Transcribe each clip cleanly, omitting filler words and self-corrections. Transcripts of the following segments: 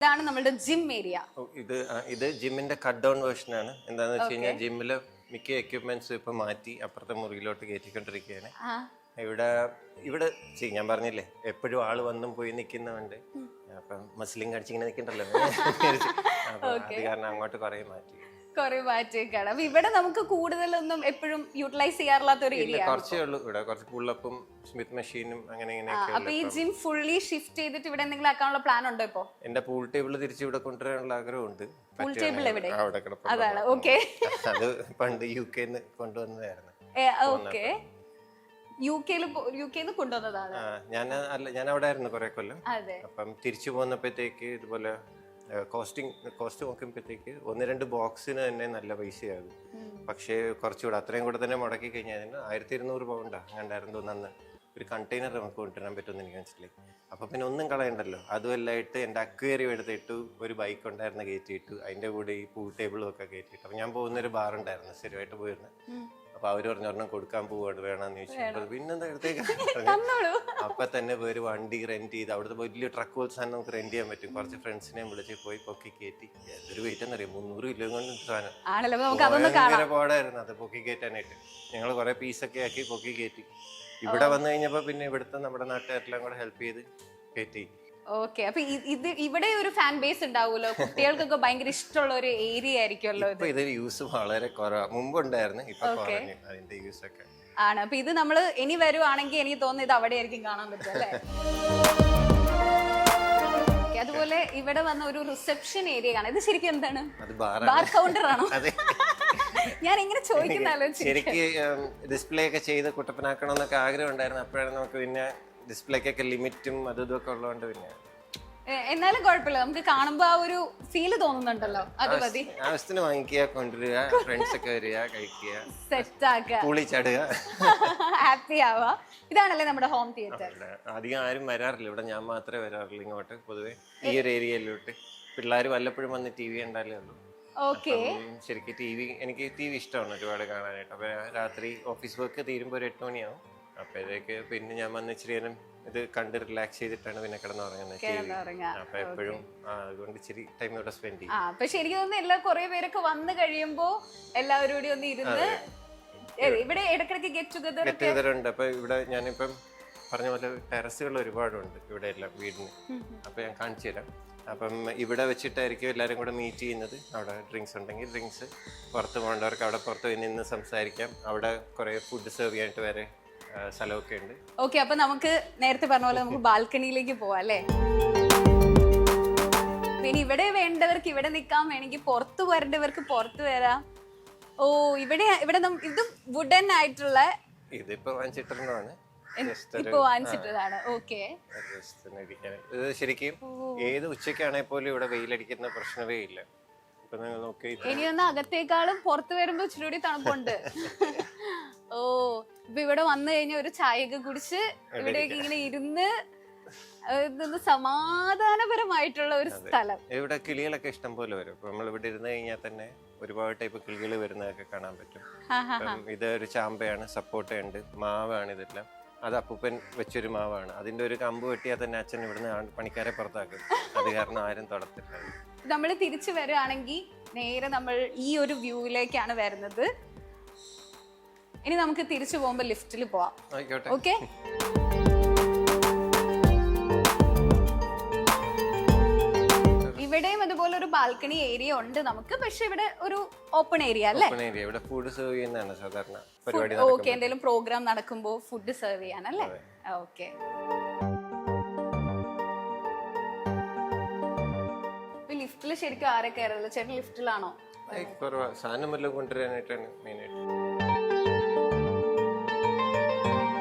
ഇതാണ് നമ്മുടെ gym area. ഇത് ജിമ്മിന്റെ കട്ട് ഡൗൺ വേർഷൻ ആണ്. എന്താന്ന് വെച്ച് കഴിഞ്ഞാൽ ജിമ്മില് മിക്ക എക്യുപ്മെന്റ്സും ഇപ്പൊ മാറ്റി അപ്പുറത്തെ മുറിയിലോട്ട് കയറ്റിക്കൊണ്ടിരിക്കുകയാണ്. ഇവിടെ ഞാൻ പറഞ്ഞില്ലേ എപ്പോഴും ആള് വന്നും പോയി നിൽക്കുന്നുണ്ട്. അപ്പം മസിലിംഗ് അടിച്ചിങ്ങനെ നിൽക്കണ്ടല്ലോ. അപ്പൊ അത് കാരണം അങ്ങോട്ട് കുറെ മാറ്റിയേക്കാണ്. അപ്പൊ ഇവിടെ നമുക്ക് കൂടുതലൊന്നും എപ്പോഴും യൂട്ടിലൈസ് ചെയ്യാറില്ലാത്ത ഒരു ഏരിയ. കുറച്ചേ ഉള്ളൂ ഇവിടെ, കുറച്ച് പുള്ളപ്പും സ്മിത്ത് മെഷീനും അങ്ങനെ ഇങ്ങനെയൊക്കെ. അപ്പൊ ഈ ജിം ഫുള്ളി ഷിഫ്റ്റ് ചെയ്തിട്ട് ഇവിടെ എന്തെങ്കിലും ആക്കാനുള്ള പ്ലാൻ ഉണ്ടോ ഇപ്പോ? എന്റെ പൂൾ ടേബിൾ തിരിച്ച് ഇവിടെ കൊണ്ടുവരാനുള്ള ആഗ്രഹമുണ്ട്. പൂൾ ടേബിൾ എവിടെ? അതാണ്. ഓക്കെ, അത് പണ്ട് UK-ന്ന് കൊണ്ടുവന്നതായിരുന്നു. ഓക്കെ, യുകെന്ന് കൊണ്ടുവന്നതാണ്. ഞാൻ അവിടെ ആയിരുന്നു കുറെ കൊല്ലം. അപ്പം തിരിച്ചു പോന്നപ്പോഴത്തേക്ക് ഇതുപോലെ കോസ്റ്റ് നോക്കുമ്പോഴത്തേക്ക് 1-2 ബോക്സിന് തന്നെ നല്ല പൈസയാകും. പക്ഷേ കുറച്ചുകൂടെ അത്രയും കൂടെ തന്നെ മുടക്കി കഴിഞ്ഞാൽ 1200 പൗണ്ടാ അങ്ങണ്ടായിരുന്നു തോന്നുന്നു. ഒരു കണ്ടെയ്നർ നമുക്ക് കൊണ്ടുവരാൻ പറ്റുമെന്ന് എനിക്ക് മനസ്സിലായി. അപ്പൊ പിന്നെ ഒന്നും കളയണ്ടല്ലോ. അതുമല്ലായിട്ട് എൻ്റെ അക്വേറിയം എടുത്തിട്ടു, ഒരു ബൈക്ക് ഉണ്ടായിരുന്ന കയറ്റിയിട്ടു, അതിന്റെ കൂടെ ഈ പൂൾ ടേബിളും ഒക്കെ കയറ്റിയിട്ടു. അപ്പൊ ഞാൻ പോകുന്നൊരു ബാർ ഉണ്ടായിരുന്നു, സ്ഥിരമായിട്ട് പോയിരുന്നു. അപ്പൊ അവര് പറഞ്ഞൊരെണ്ണം കൊടുക്കാൻ പോവാണ്, വേണമെന്ന് ചോദിച്ചു. പിന്നെന്താ എടുത്തേക്ക്. അപ്പൊ തന്നെ ഒരു വണ്ടി റെന്റ് ചെയ്ത്, അവിടുത്തെ വലിയ ട്രക്ക് പോലത്തെ സാധനം നമുക്ക് റെന്റ് ചെയ്യാൻ പറ്റും. കുറച്ച് ഫ്രണ്ട്സിനെയും വിളിച്ച് പോയി പൊക്കി കയറ്റി. എന്തൊരു വെയിറ്റ് എന്നറിയാം, 300 കിലോ കൊണ്ട് സാധനം ഭയങ്കര പാടായിരുന്നു അത് പൊക്കി കയറ്റാനായിട്ട്. ഞങ്ങൾ കുറെ പീസൊക്കെ ആക്കി പൊക്കി കയറ്റി. ഇവിടെ വന്നു കഴിഞ്ഞപ്പോ പിന്നെ ഇവിടുത്തെ നമ്മുടെ നാട്ടുകാരെല്ലാം കൂടെ ഹെൽപ്പ് ചെയ്ത് കയറ്റി. ഓക്കെ, അപ്പൊ ഇത് ഇവിടെ ഒരു ഫാൻ ബേസ് ഉണ്ടാവുമല്ലോ, കുട്ടികൾക്കൊക്കെ ഭയങ്കര ഇഷ്ടമുള്ള ഒരു ഏരിയ ആയിരിക്കുമല്ലോ. ഇത് യൂസ് വളരെ കുറവാ, മുമ്പുണ്ടായിരുന്നു, ഇപ്പൊ കുറഞ്ഞു അതിന്റെ യൂസ് ഒക്കെ ആണ്. അപ്പൊ ഇത് നമ്മള് ഇനി വരുവാണെങ്കിൽ എനിക്ക് തോന്നുന്നു ഇത് അവിടെ ആയിരിക്കും കാണാൻ പറ്റും അല്ലേ? അതുപോലെ ഇവിടെ വന്ന ഒരു റിസപ്ഷൻ ഏരിയ ആണ്. ഇത് ശരിക്കും എന്താണ്? ബാർ കൗണ്ടർ ആണോ? ഞാൻ ഇങ്ങനെ ചോദിക്കുന്നല്ലോ. ശരിക്കും ഡിസ്പ്ലേ ഒക്കെ ചെയ്ത് കുട്ടപ്പനാക്കണം എന്നൊക്കെ ആഗ്രഹം ഉണ്ടായിരുന്നു. അപ്പോഴാണ് നമുക്ക് പിന്നെ ഡിസ്പ്ലേക്കൊക്കെ ലിമിറ്റും അതും ഇതൊക്കെ ഉള്ളതുകൊണ്ട് പിന്നെ എന്നാലും കുഴപ്പമില്ല, നമുക്ക് കാണുമ്പോ ആ ഒരു ഫീല് തോന്നുന്നുണ്ടല്ലോ. അത് മതി. ആവശ്യത്തിന് വാങ്ങിക്കുക, കൊണ്ടുവരിക, ഫ്രണ്ട്സ് ഒക്കെ വരിക, കഴിക്കുക, സെറ്റ് ആക്കുക, കൂളി ചാടുക, ഹാപ്പി ആവുക. ഇതാണല്ലേ നമ്മുടെ ഹോം തിയേറ്റർ. അധികം ആരും വരാറില്ല ഇവിടെ, ഞാൻ മാത്രമേ വരാറില്ല ഇങ്ങോട്ട്. പൊതുവെ ഈ ഒരു ഏരിയയിലോട്ട് പിള്ളേർ വല്ലപ്പോഴും വന്ന് TV ഉണ്ടാലേ ഉള്ളൂ. ശരിക്കും എനിക്ക് TV ഇഷ്ടമാണ് ഒരുപാട് കാണാനായിട്ട്. അപ്പൊ രാത്രി ഓഫീസ് വർക്ക് തീരുമ്പോൾ ഒരു 8 മണിയാവും. അപ്പോഴേക്ക് പിന്നെ ഞാൻ വന്ന് ഇച്ചിരി നേരം ഇത് കണ്ട് റിലാക്സ് ചെയ്തിട്ടാണ് പിന്നെ കിടന്നുറങ്ങുന്നത്. അപ്പൊ എപ്പോഴും അതുകൊണ്ട് ഇച്ചിരി ടൈം ഇവിടെ സ്പെൻഡ് ചെയ്യും. അപ്പൊ ശരിക്കും തോന്നുന്നു കുറെ പേരൊക്കെ വന്നു കഴിയുമ്പോ എല്ലാവരും കൂടി ഒന്ന് ഇരുന്ന് ഇവിടെ ഇടയ്ക്കിടയ്ക്ക് ഗെറ്റ് ടുഗദർ ഉണ്ട്. അപ്പൊ ഇവിടെ ഞാനിപ്പം പറഞ്ഞ പോലെ ടെറസുകൾ ഒരുപാടുണ്ട് ഇവിടെ എല്ലാം വീടിന്. അപ്പൊ ഞാൻ കാണിച്ചു തരാം. അപ്പം ഇവിടെ വെച്ചിട്ടായിരിക്കും എല്ലാവരും കൂടെ മീറ്റ് ചെയ്യുന്നത്. അവിടെ ഡ്രിങ്ക്സ് ഉണ്ടെങ്കിൽ ഡ്രിങ്ക്സ്, പുറത്ത് പോകേണ്ടവർക്ക് അവിടെ പുറത്ത് പോയി നിന്ന് സംസാരിക്കാം. അവിടെ കുറെ ഫുഡ് സെർവ് ചെയ്യാനായിട്ട് വരെ സ്ഥലമൊക്കെ ഉണ്ട്. ഓക്കെ, അപ്പൊ നമുക്ക് നേരത്തെ പറഞ്ഞ പോലെ നമുക്ക് ബാൽക്കണിയിലേക്ക് പോവാം അല്ലേ? പിന്നെ ഇവിടെ വേണ്ടവർക്ക് ഇവിടെ നിൽക്കാൻ, വേണമെങ്കിൽ പുറത്ത് വരേണ്ടവർക്ക് പുറത്ത് വരാം. ഓ, ഇവിടെ ഇതും വുഡൻ ആയിട്ടുള്ള, ഇതിപ്പോ വാങ്ങിച്ചിട്ടുള്ളതാണ്. ഇത് ശരിക്കും ഏത് ഉച്ചക്കാണെ പോലും ഇവിടെ വെയിലടിക്കുന്ന പ്രശ്നമേ ഇല്ല. ഇനിയൊന്ന് അകത്തേക്കാളും പുറത്ത് വരുമ്പോ ഇച്ചിരി തണുപ്പുണ്ട്. ഓ, ഇപ്പൊ ഇവിടെ വന്നു കഴിഞ്ഞാൽ ഒരു ചായയൊക്കെ കുടിച്ച് ഇവിടേക്ക് ഇങ്ങനെ ഇരുന്ന് സമാധാനപരമായിട്ടുള്ള ഒരു സ്ഥലം. ഇവിടെ കിളികളൊക്കെ ഇഷ്ടം പോലെ വരും. ഇപ്പൊ നമ്മൾ ഇവിടെ ഇരുന്ന് കഴിഞ്ഞാൽ തന്നെ ഒരുപാട് ടൈപ്പ് കിളികൾ വരുന്നതൊക്കെ കാണാൻ പറ്റും. ഇത് ഒരു ചാമ്പയാണ്, സപ്പോർട്ടയുണ്ട്, മാവാണ് ഇതെല്ലാം. അത് അപ്പൂപ്പൻ വെച്ചൊരു മാവാണ്. അതിന്റെ ഒരു കമ്പ് വെട്ടിയാൽ തന്നെ അച്ഛൻ ഇവിടുന്ന് പണിക്കാരെ പുറത്താക്കും. അത് കാരണം ആരും തൊടത്തില്ല. നമ്മൾ തിരിച്ചു വരികയാണെങ്കിൽ നേരെ നമ്മൾ ഈ ഒരു വ്യൂവിലേക്കാണ് വരുന്നത്. ഇനി നമുക്ക് തിരിച്ചു പോകുമ്പോ ലിഫ്റ്റിൽ പോവാം. ഓക്കെ, ഇവിടെയും അതുപോലെ ഒരു ബാൽക്കണി ഏരിയ ഉണ്ട് നമുക്ക്. പക്ഷെ ഇവിടെ ഒരു ഓപ്പൺ ഏരിയ അല്ലേ? ഇവിടെ ഫുഡ് സെർവ് ചെയ്യുന്നതാണ് സാധാരണ പരിപാടി. ഓക്കെ, എന്തെങ്കിലും പ്രോഗ്രാം നടക്കുമ്പോ ഫുഡ് സെർവ് ചെയ്യാനല്ലേ? ഓക്കെ, ലിഫ്റ്റില് ശരിക്കും ആരെ കയറുന്നത്? ചേട്ടൻ ലിഫ്റ്റിലാണോ? സാധനം വല്ലതും കൊണ്ടുവരാനായിട്ടാണ് മെയിനായിട്ട്.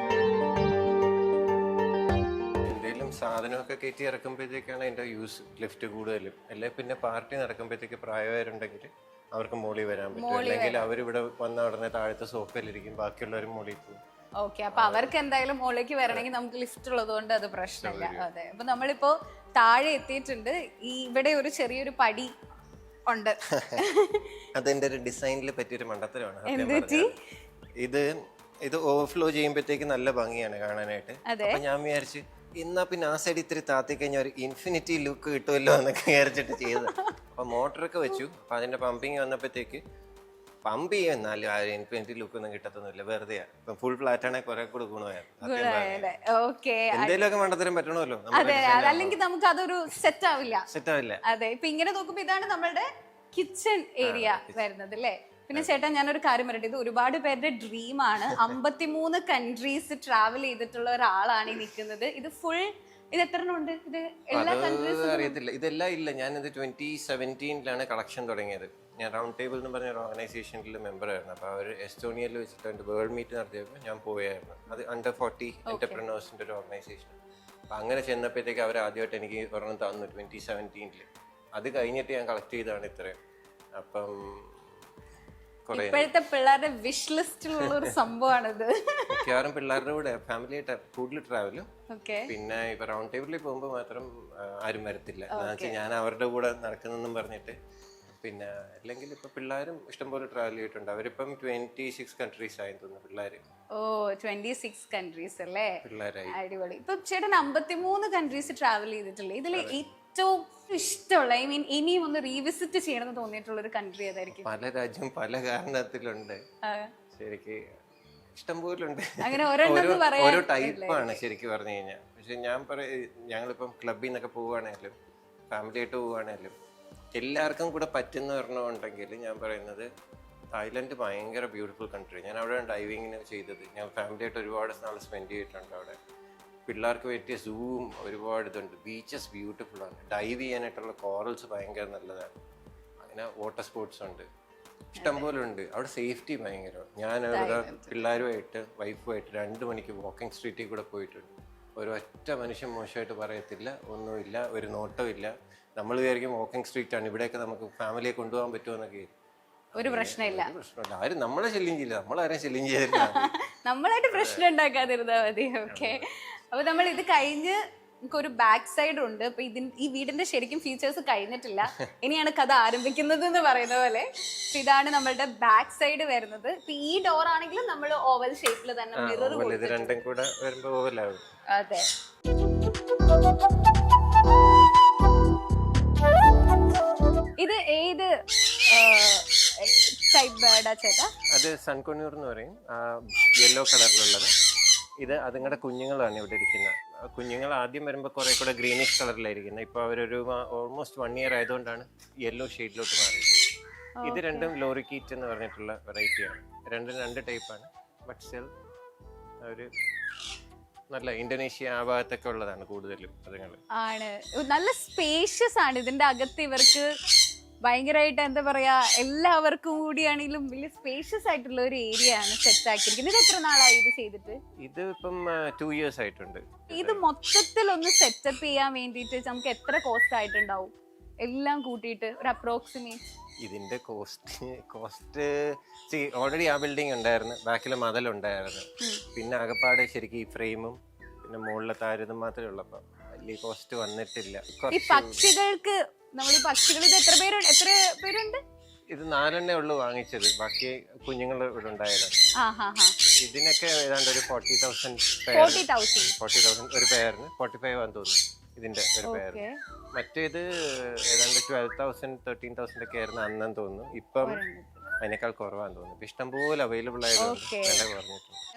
സാധനമൊക്കെ കയറ്റി ഇറക്കുമ്പോഴത്തേക്കാണ് അതിന്റെ യൂസ് ലിഫ്റ്റ് കൂടുതലും. അല്ലെ പിന്നെ പാർട്ടി നടക്കുമ്പോഴത്തേക്ക് പ്രായമായവരുണ്ടെങ്കിൽ അവർക്ക് മോളിൽ വരാൻ പറ്റും. അല്ലെങ്കിൽ അവരിവിടെ വന്ന ഉടനെ താഴത്തെ സോഫയിലിരിക്കും, ബാക്കിയുള്ളവർ മോളിൽ പോകും. ഓക്കെ, അപ്പൊ അവർക്ക് എന്തായാലും മുകളിലേക്ക് വരണമെങ്കിൽ നമുക്ക് ലിഫ്റ്റ് ഉള്ളത് കൊണ്ട് അത് പ്രശ്നമില്ല. അതെ, അപ്പൊ നമ്മളിപ്പോ താഴെ എത്തിയിട്ടുണ്ട്. ഇവിടെ ഒരു ചെറിയൊരു പടി ഉണ്ട്. അതെന്റെ ഒരു ഡിസൈനിൽ പറ്റിയൊരു മണ്ടത്തരമാണ്. ഇത് ഓവർഫ്ലോ ചെയ്യുമ്പോഴത്തേക്ക് നല്ല ഭംഗിയാണ് കാണാനായിട്ട്. അപ്പൊ ഞാൻ വിചാരിച്ച് എന്നാ പിന്നെ ആ സൈഡ് ഇത്തിരി താത്തി കഴിഞ്ഞാൽ ഒരു ഇൻഫിനിറ്റി ലുക്ക് കിട്ടുമല്ലോ എന്നൊക്കെ വിചാരിച്ചിട്ട് ചെയ്തത്. അപ്പൊ മോട്ടറൊക്കെ വെച്ചു. അപ്പൊ അതിന്റെ പമ്പിങ് വന്നപ്പോഴത്തേക്ക് പമ്പ് ചെയ്യുന്നാലും ആ ഇൻഫിനിറ്റി ലുക്ക് ഒന്നും കിട്ടത്തൊന്നുമില്ല, വെറുതെയാ. ഇപ്പൊ ഫുൾ ഫ്ലാറ്റ് ആണെങ്കിൽ കുറെ കൂടെ ഗുണമായിരുന്നു. എന്തെങ്കിലുമൊക്കെ മണ്ടത്തരം പറ്റണമല്ലോ, അല്ലെങ്കിൽ നമുക്ക് അതൊരു സെറ്റ് ആവില്ല. അതെ, ഇപ്പൊ ഇങ്ങനെ നോക്കുമ്പോ ഇതാണ് നമ്മളുടെ കിച്ചൺ ഏരിയ വരുന്നത് അല്ലേ. പിന്നെ ചേട്ടാ ഞാനൊരു കാര്യം പറയട്ടെ, ഇത് ഒരുപാട് പേരുടെ ഡ്രീമാണ്. 53 കൺട്രീസ് ട്രാവൽ ചെയ്തിട്ടുള്ള ഒരാളാണ് ഈ നിൽക്കുന്നത്. ഇത് ഫുൾ, ഇത് എത്ര ഉണ്ട്? ഇത് എല്ലാ കൺട്രീസും അറിയത്തില്ല, ഇതെല്ലാം ഇല്ല. ഞാനിത് 2017 കളക്ഷൻ തുടങ്ങിയത്. ഞാൻ റൗണ്ട് ടേബിൾ എന്ന് പറഞ്ഞ ഒരു ഓർഗനൈസേഷനിൽ മെമ്പർ ആയിരുന്നു. അപ്പോൾ അവർ എസ്റ്റോണിയയിൽ വെച്ചിട്ട് എൻ്റെ വേൾഡ് മീറ്റ് നടത്തിയപ്പോൾ ഞാൻ പോയായിരുന്നു. അത് അണ്ടർ 40 എന്റർപ്രനേഴ്സിൻ്റെ ഒരു ഓർഗനൈസേഷൻ. അപ്പം അങ്ങനെ ചെന്നപ്പോഴത്തേക്ക് അവർ ആദ്യമായിട്ട് എനിക്ക് ഒരെണ്ണം തന്നു 2017. അത് കഴിഞ്ഞിട്ട് ഞാൻ കളക്ട് ചെയ്തതാണ് ഇത്രയും. അപ്പം ഇപ്പോഴത്തെ പിള്ളേരുടെ വിഷ് ലിസ്റ്റിലുള്ള ഒരു സംഭവമാണിത്. മിക്കവാറും പിള്ളേരുടെ കൂടെ ഫാമിലി ആയിട്ട് കൂടുതൽ ട്രാവലും. പിന്നെ ഇപ്പൊ റൗണ്ട് ടേബിളിൽ പോകുമ്പോൾ മാത്രം ആരും വരത്തില്ല. ഞാൻ അവരുടെ കൂടെ നടക്കുന്നെന്നും പറഞ്ഞിട്ട്. പിന്നെ അല്ലെങ്കിൽ ഇപ്പൊ പിള്ളേരും ഇഷ്ടംപോലെ ട്രാവൽ ചെയ്തിട്ടുണ്ട്. അവരിപ്പം 26 കൺട്രീസ് ആയി തോന്നുന്നു പിള്ളേര്. 26 കൺട്രീസ് അല്ലേ, പിള്ളേരായി. അടിപൊളി. ഇപ്പൊ ചേട്ടൻ 53 കൺട്രീസ് ട്രാവൽ ചെയ്തിട്ടില്ലേ, ഇതിൽ ഏറ്റവും ഇഷ്ടമുള്ള, ഐ മീൻ ഇനിയും ഒന്ന് റീവിസിറ്റ് ചെയ്യണമെന്ന് തോന്നിയിട്ടുള്ള ഒരു കൺട്രി ഏതായിരിക്കും? പല രാജ്യം പല കാരണത്തിലുണ്ട്, ശരിക്ക് ഇഷ്ടംപോലെ ഉണ്ട്. അങ്ങനെ ഓരോ ടൈപ്പാണ് ശരിക്കും പറഞ്ഞു കഴിഞ്ഞാൽ. പക്ഷെ ഞാൻ ഞങ്ങളിപ്പം ക്ലബിൽ നിന്നൊക്കെ പോവുകയാണെങ്കിലും ഫാമിലി ആയിട്ട് പോവുകയാണെങ്കിലും എല്ലാവർക്കും കൂടെ പറ്റുന്ന ഒരെണ്ണമുണ്ടെങ്കിൽ ഞാൻ പറയുന്നത് തായ്ലൻഡ് ഭയങ്കര ബ്യൂട്ടിഫുൾ കൺട്രി. ഞാൻ അവിടെ ഡൈവിങ്ങിന് ചെയ്തത്. ഞാൻ ഫാമിലി ആയിട്ട് ഒരുപാട് നാൾ സ്പെൻഡ് ചെയ്തിട്ടുണ്ട് അവിടെ. പിള്ളേർക്ക് പറ്റിയ സൂവും ഒരുപാട് ഇതുണ്ട്. ബീച്ചസ് ബ്യൂട്ടിഫുൾ ആണ്. ഡൈവ് ചെയ്യാനായിട്ടുള്ള കോറൽസ് ഭയങ്കര നല്ലതാണ്. അങ്ങനെ വാട്ടർ സ്പോർട്സ് ഉണ്ട്, ഇഷ്ടംപോലെ ഉണ്ട്. അവിടെ സേഫ്റ്റി ഭയങ്കര. ഞാൻ അവിടെ പിള്ളേരുമായിട്ട് വൈഫുമായിട്ട് 2 മണിക്ക് വാക്കിംഗ് സ്ട്രീറ്റിൽ കൂടെ പോയിട്ടുണ്ട്. ഒരു ഒറ്റ മനുഷ്യൻ മോശമായിട്ട് പറയത്തില്ല, ഒന്നുമില്ല, ഒരു നോട്ടമില്ല. നമ്മൾ വിചാരിക്കും വാക്കിംഗ് സ്ട്രീറ്റ് ആണ്, ഇവിടെയൊക്കെ നമുക്ക് ഫാമിലിയെ കൊണ്ടുപോകാൻ പറ്റുമെന്നൊക്കെ. ഒരു പ്രശ്നമില്ല. ആരും നമ്മളെ ശല്യം ചെയ്യില്ല, നമ്മളാരും ശല്യം ചെയ്തില്ല. നമ്മളായിട്ട് പ്രശ്നം ഉണ്ടാക്കാതിരുന്നാ മതി. ഓക്കെ, അപ്പൊ നമ്മൾ ഇത് കഴിഞ്ഞ് നമുക്കൊരു ബാക്ക് സൈഡ് ഉണ്ട്. അപ്പൊ ഈ വീടിന്റെ ശരിക്കും ഫീച്ചേഴ്സ് കഴിഞ്ഞിട്ടില്ല, ഇനിയാണ് കഥ ആരംഭിക്കുന്നത് എന്ന് പറയുന്ന പോലെ. ഇതാണ് നമ്മളുടെ ബാക്ക് സൈഡ് വരുന്നത്. ഇപ്പൊ ഈ ഡോർ ആണെങ്കിലും നമ്മൾ ഓവൽ ഷേപ്പിൽ തന്നെ മിറർ കൊടുത്തിട്ടുണ്ട്. അതെ, ഇത് ഏത് ടൈപ്പ് ബേർഡാ ചേട്ടാ? അത് സൺകുന്നൂർ എന്ന് പറയും, യെല്ലോ കളറിലുള്ളത്. ഇത് അതുങ്ങളുടെ കുഞ്ഞുങ്ങളാണ് ഇവിടെ ഇരിക്കുന്നത്. കുഞ്ഞുങ്ങൾ ആദ്യം വരുമ്പോൾ കുറെ കൂടെ ഗ്രീനിഷ് കളറിലായിരിക്കുന്നത്. ഇപ്പൊ അവരൊരു ഓൾമോസ്റ്റ് 1 ഇയർ ആയതുകൊണ്ടാണ് യെല്ലോ ഷെയ്ഡിലോട്ട് മാറിയത്. ഇത് രണ്ടും ലോറിക്കീറ്റ് എന്ന് പറഞ്ഞിട്ടുള്ള വെറൈറ്റിയാണ്. രണ്ടും 2 ടൈപ്പാണ്. ബട്ട് സ്റ്റിൽ ഒരു നല്ല ഇന്തോനേഷ്യ ആ ഭാഗത്തൊക്കെ ഉള്ളതാണ് കൂടുതലും അതുങ്ങൾ. ആണ്, നല്ല സ്പേഷ്യസ് ആണ്. ഇതിന്റെ അകത്ത് ഇവർക്ക് ഭയങ്കരമായിട്ട് എന്താ പറയാ, എല്ലാവർക്കും കൂടിയാണെങ്കിലും വലിയ സ്പേഷ്യസ് ആയിട്ടുള്ള ഒരു ഏരിയ ആണ് സെറ്റ് ആക്കിയിരിക്കുന്നത്. ഇത് എത്ര നാളായി ഇത് ചെയ്തിട്ട്? ഇത് ഇപ്പം 2 ഇയേഴ്സ് ആയിട്ടുണ്ട്. ഇത് മൊത്തത്തിൽ ഒന്ന് സെറ്റപ്പ് ചെയ്യാൻ വേണ്ടിയിട്ട് നമുക്ക് എത്ര കോസ്റ്റ് ആയിട്ടുണ്ടാവും എല്ലാം കൂട്ടിയിട്ട് ഒരു അപ്രോക്സിമേറ്റ്? ഇതിന്റെ കോസ്റ്റ് ഓൾറെഡി ആ ബിൽഡിംഗ് ഉണ്ടായിരുന്നു, ബാക്കിലെ മതിലുണ്ടായിരുന്നു. പിന്നെ അകപ്പാട് ശരിക്കും ഈ ഫ്രെയിമും പിന്നെ മുകളിലെ താരതും മാത്രമേ ഉള്ളപ്പോ വലിയ കോസ്റ്റ് വന്നിട്ടില്ല. ഈ പക്ഷികൾക്ക് നമ്മൾ ഈ പക്ഷികൾ ഇത് എത്ര പേരുണ്ട്? ഇത് 4 ഉള്ളു വാങ്ങിച്ചത്, ബാക്കി കുഞ്ഞുങ്ങൾ ഇവിടെ ഉണ്ടായതാണ്. ഇതിനൊക്കെ ഏതാണ്ട് ഒരു 40,000 ഒരു പേരിന് 45 ആണെന്ന് തോന്നുന്നു ഇതിന്റെ ഒരു പേര്. മറ്റേത് ഏതാണ്ട് 12,000 13,000 ഒക്കെ ആയിരുന്നു അന്നെന്ന് തോന്നുന്നു. ഇപ്പം അതിനേക്കാൾ കുറവാന്ന് തോന്നുന്നു. ഇഷ്ടംപോലെ അവൈലബിൾ ആയതുകൊണ്ട് വില കുറഞ്ഞിട്ടുണ്ട്.